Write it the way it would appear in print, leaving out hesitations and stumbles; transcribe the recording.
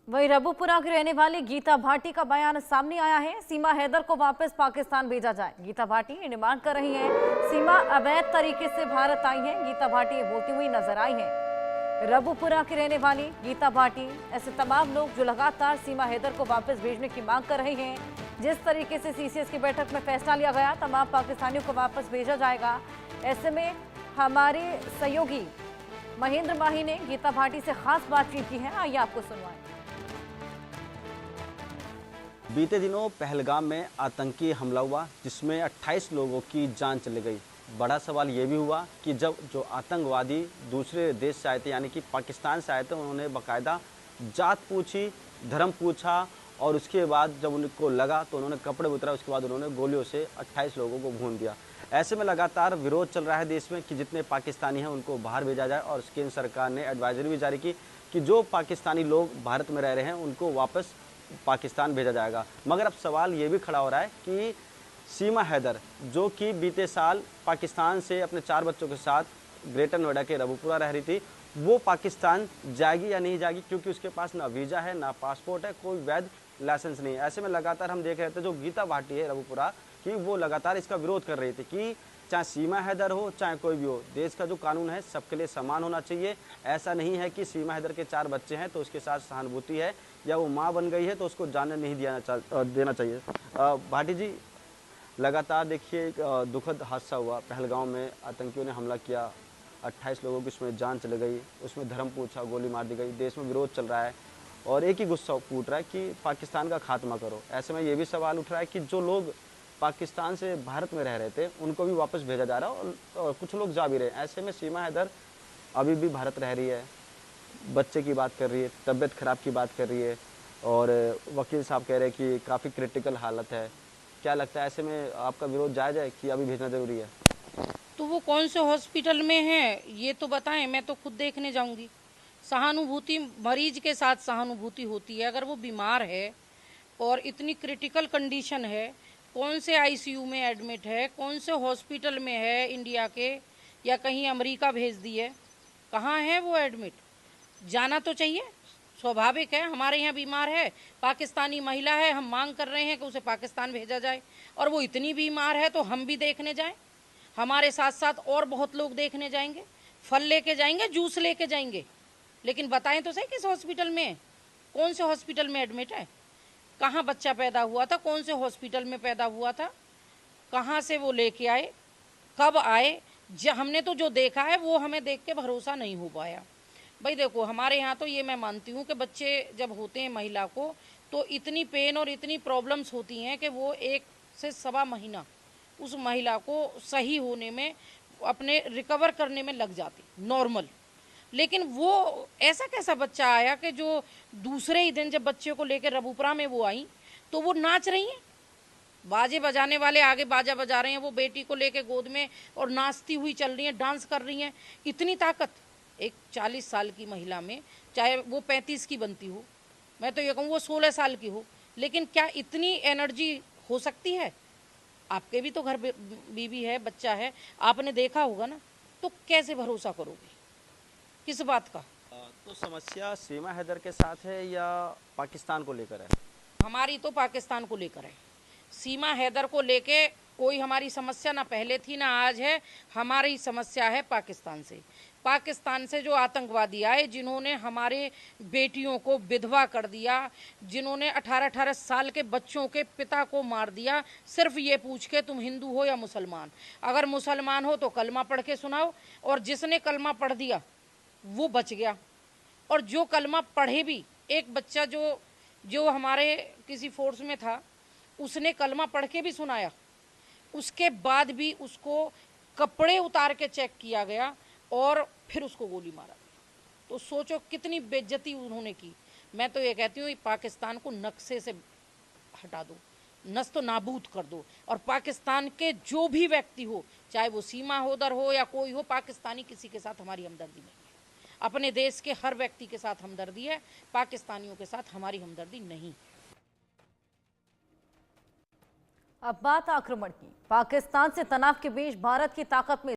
वहीं रबुपुरा की रहने वाली गीता भाटी का बयान सामने आया है। सीमा हैदर को वापस पाकिस्तान भेजा जाए। गीता भाटी डिमांड कर रही हैं। सीमा अवैध तरीके से भारत आई है। गीता भाटी ये बोलती हुई नजर आई हैं। रबुपुरा की रहने वाली गीता भाटी ऐसे तमाम लोग जो लगातार सीमा हैदर को वापस भेजने की मांग कर रहे हैं। जिस तरीके से सीसीएस की बैठक में फैसला लिया गया, तमाम पाकिस्तानियों को वापस भेजा जाएगा। ऐसे में हमारे सहयोगी महेंद्र माही ने गीता भाटी से खास बातचीत की है। आइए आपको सुनवाएं। बीते दिनों पहलगाम में आतंकी हमला हुआ, जिसमें 28 लोगों की जान चली गई। बड़ा सवाल ये भी हुआ कि जब जो आतंकवादी दूसरे देश से आए थे, यानी कि पाकिस्तान से आए थे, उन्होंने बाकायदा जात पूछी, धर्म पूछा और उसके बाद जब उनको लगा तो उन्होंने कपड़े उतरा। उसके बाद उन्होंने गोलियों से 28 लोगों को भून दिया। ऐसे में लगातार विरोध चल रहा है देश में कि जितने पाकिस्तानी हैं उनको बाहर भेजा जाए, और केंद्र सरकार ने एडवाइजरी भी जारी की कि जो पाकिस्तानी लोग भारत में रह रहे हैं उनको वापस पाकिस्तान भेजा जाएगा। मगर अब सवाल ये भी खड़ा हो रहा है कि सीमा हैदर, जो कि बीते साल पाकिस्तान से अपने 4 बच्चों के साथ ग्रेटर नोएडा के रबुपुरा रह रही थी, वो पाकिस्तान जाएगी या नहीं जाएगी, क्योंकि उसके पास ना वीज़ा है, ना पासपोर्ट है, कोई वैध लाइसेंस नहीं है। ऐसे में लगातार हम देख रहे थे जो गीता भाटी है रबुपुरा की, वो लगातार इसका विरोध कर रही थी कि चाहे सीमा हैदर हो चाहे कोई भी हो, देश का जो कानून है सबके लिए समान होना चाहिए। ऐसा नहीं है कि सीमा हैदर के 4 बच्चे हैं तो उसके साथ सहानुभूति है, या वो माँ बन गई है तो उसको जाने नहीं देना चाहिए। भाटी जी, लगातार देखिए दुखद हादसा हुआ, पहलगाम में आतंकियों ने हमला किया, 28 लोगों की उसमें जान चली गई, उसमें धर्म पूछा, गोली मार दी गई। देश में विरोध चल रहा है और एक ही गुस्सा फूट रहा है कि पाकिस्तान का खात्मा करो। ऐसे में ये भी सवाल उठ रहा है कि जो लोग पाकिस्तान से भारत में रह रहे थे उनको भी वापस भेजा जा रहा है, और कुछ लोग जा भी रहे हैं। ऐसे में सीमा हैदर अभी भी भारत रह रही है, बच्चे की बात कर रही है, तबीयत खराब की बात कर रही है, और वकील साहब कह रहे हैं कि काफ़ी क्रिटिकल हालत है। क्या लगता है ऐसे में आपका विरोध जायज़ है कि अभी भेजना ज़रूरी है? तो वो कौन से हॉस्पिटल में है ये तो बताएं, मैं तो खुद देखने जाऊंगी। सहानुभूति, मरीज के साथ सहानुभूति होती है। अगर वो बीमार है और इतनी क्रिटिकल कंडीशन है, कौन से आईसीयू में एडमिट है, कौन से हॉस्पिटल में है इंडिया के, या कहीं अमेरिका भेज दी है, कहाँ है वो एडमिट, जाना तो चाहिए। स्वाभाविक है, हमारे यहाँ बीमार है, पाकिस्तानी महिला है, हम मांग कर रहे हैं कि उसे पाकिस्तान भेजा जाए, और वो इतनी बीमार है तो हम भी देखने जाएं। हमारे साथ साथ और बहुत लोग देखने जाएंगे, फल लेके जाएंगे, जूस लेके जाएंगे, लेकिन बताएं तो सही किस हॉस्पिटल में, कौन से हॉस्पिटल में एडमिट है, कहाँ बच्चा पैदा हुआ था, कौन से हॉस्पिटल में पैदा हुआ था, कहाँ से वो लेके आए, कब आए। हमने तो जो देखा है वो हमें देख के भरोसा नहीं हो पाया। भाई देखो, हमारे यहाँ तो ये मैं मानती हूँ कि बच्चे जब होते हैं महिला को, तो इतनी पेन और इतनी प्रॉब्लम्स होती हैं कि वो 1 से सवा महीना उस महिला को सही होने में, अपने रिकवर करने में लग जाती नॉर्मल। लेकिन वो ऐसा कैसा बच्चा आया कि जो दूसरे ही दिन जब बच्चे को लेकर रबुपुरा में वो आई तो वो नाच रही हैं, बाजे बजाने वाले आगे बाजा बजा रहे हैं, वो बेटी को लेके गोद में और नाचती हुई चल रही हैं, डांस कर रही हैं। इतनी ताकत एक 40 साल की महिला में, चाहे वो 35 की बनती हो, मैं तो ये कहूँ वो 16 साल की हो, लेकिन क्या इतनी एनर्जी हो सकती है? आपके भी तो घर बीवी है, बच्चा है, आपने देखा होगा ना, तो कैसे भरोसा करोगे, किस बात का? तो समस्या सीमा हैदर के साथ है या पाकिस्तान को लेकर है? हमारी तो पाकिस्तान को लेकर है। सीमा हैदर को लेके कोई हमारी समस्या ना पहले थी ना आज है। हमारी समस्या है पाकिस्तान से। पाकिस्तान से जो आतंकवादी आए, जिन्होंने हमारे बेटियों को विधवा कर दिया, जिन्होंने 18-18 साल के बच्चों के पिता को मार दिया, सिर्फ ये पूछ के तुम हिंदू हो या मुसलमान। अगर मुसलमान हो तो कलमा पढ़ के सुनाओ, और जिसने कलमा पढ़ दिया वो बच गया, और जो कलमा पढ़े भी, एक बच्चा जो जो हमारे किसी फोर्स में था, उसने कलमा पढ़ के भी सुनाया, उसके बाद भी उसको कपड़े उतार के चेक किया गया और फिर उसको गोली मारा गया। तो सोचो कितनी बेइज्जती उन्होंने की। मैं तो ये कहती हूँ पाकिस्तान को नक्शे से हटा दो, नस्त नाबूद कर दो, और पाकिस्तान के जो भी व्यक्ति हो, चाहे वो सीमा हैदर हो या कोई हो, पाकिस्तानी किसी के साथ हमारी हमदर्दी नहीं है। अपने देश के हर व्यक्ति के साथ हमदर्दी है, पाकिस्तानियों के साथ हमारी हमदर्दी नहीं। अब बात आक्रमण की। पाकिस्तान से तनाव के बीच भारत की ताकत में